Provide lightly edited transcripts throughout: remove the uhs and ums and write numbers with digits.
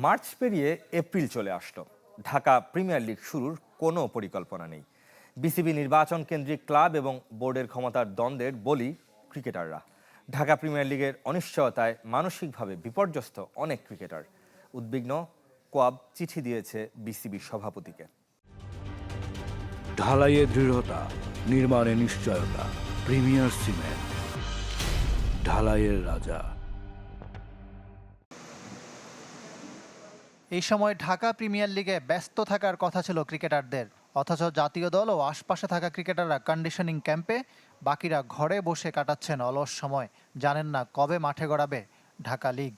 March পেরিয়ে April চলে আসলো, ঢাকা প্রিমিয়ার লিগ শুরুর কোনো পরিকল্পনা নেই। বিসিবি নির্বাচন কেন্দ্রিক ক্লাব এবং বোর্ডের ক্ষমতার দ্বন্দ্বের বলি ক্রিকেটাররা। ঢাকা প্রিমিয়ার লিগের অনিশ্চয়তায় মানসিকভাবে বিপর্যস্ত অনেক ক্রিকেটার। উদ্বিগ্ন কোয়াব চিঠি দিয়েছে বিসিবি সভাপতিকে। ঢালাইয়ে দৃঢ়তা, নির্মাণে নিশ্চয়তা। প্রিমিয়ার সিমেন্ট, ঢালাইয়ের রাজা। এই সময় ঢাকা প্রিমিয়ার লিগে ব্যস্ত থাকার কথা ছিল ক্রিকেটারদের, অথচ জাতীয় দল ও আশপাশে থাকা ক্রিকেটাররা কন্ডিশনিং ক্যাম্পে, বাকিরা ঘরে বসে কাটাচ্ছেন অলস সময়। জানেন না কবে মাঠে গড়াবে ঢাকা লিগ।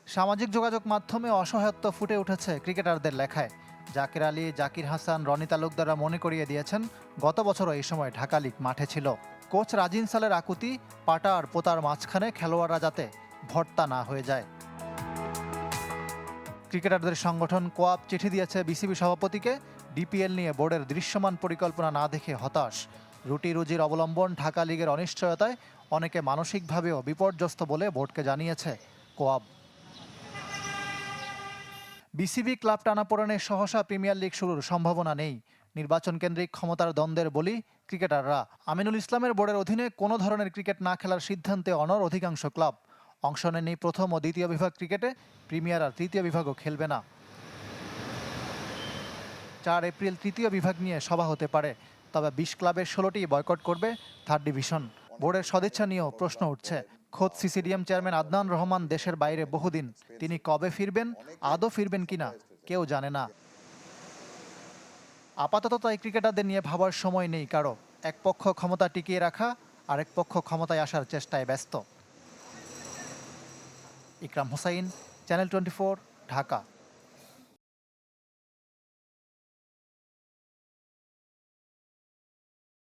সামাজিক যোগাযোগ মাধ্যমে অসহায়ত্ব ফুটে উঠেছে ক্রিকেটারদের লেখায়। জাকির আলী, জাকির হাসান, রনি তালুকদাররা মনে করিয়ে দিয়েছেন গত বছরও এই সময় ঢাকা লিগ মাঠে ছিল। কোচ রাজিন সালের আকুতি, পাটা আর পোতার মাঝখানে খেলোয়াড়রা যাতে ভর্তা না হয়ে যায়। ক্রিকেটারদের সংগঠন কোয়াব চিঠি দিয়েছে বিসিবি সভাপতিকে। ডিপিএল নিয়ে বোর্ডের দৃশ্যমান পরিকল্পনা না দেখে হতাশ। রুটি রুজির অবলম্বন ঢাকা লিগের অনিশ্চয়তায় অনেকে মানসিকভাবেও বিপর্যস্ত বলে বোর্ডকে জানিয়েছে কোয়াব। বিসিবি ক্লাব টানাপোড়েনে সহসা প্রিমিয়ার লিগ শুরুর সম্ভাবনা নেই। নির্বাচন কেন্দ্রিক ক্ষমতার দ্বন্দ্বের বলি ক্রিকেটাররা। আমিনুল ইসলামের বোর্ডের অধীনে কোনো ধরনের ক্রিকেট না খেলার সিদ্ধান্তে অনড় অধিকাংশ ক্লাব। অংশ নেননি প্রথম ও দ্বিতীয় বিভাগ ক্রিকেটে, প্রিমিয়ার আর তৃতীয় বিভাগও খেলবে না। 4 এপ্রিল তৃতীয় বিভাগ নিয়ে সভা হতে পারে, তবে 20 ক্লাবের 16টি বয়কট করবে থার্ড ডিভিশন। বোর্ডের সদিচ্ছা নিয়েও প্রশ্ন উঠছে। খোদ সিসিডিএম চেয়ারম্যান আদনান রহমান দেশের বাইরে বহুদিন। তিনি কবে ফিরবেন, আদৌ ফিরবেন কিনা কেউ জানে না। আপাতত তাই ক্রিকেটারদের নিয়ে ভাবার সময় নেই কারো। এক পক্ষ ক্ষমতা টিকিয়ে রাখা, আরেক পক্ষ ক্ষমতায় আসার চেষ্টায় ব্যস্ত। ইকরাম হোসাইন, চ্যানেল 24, ঢাকা।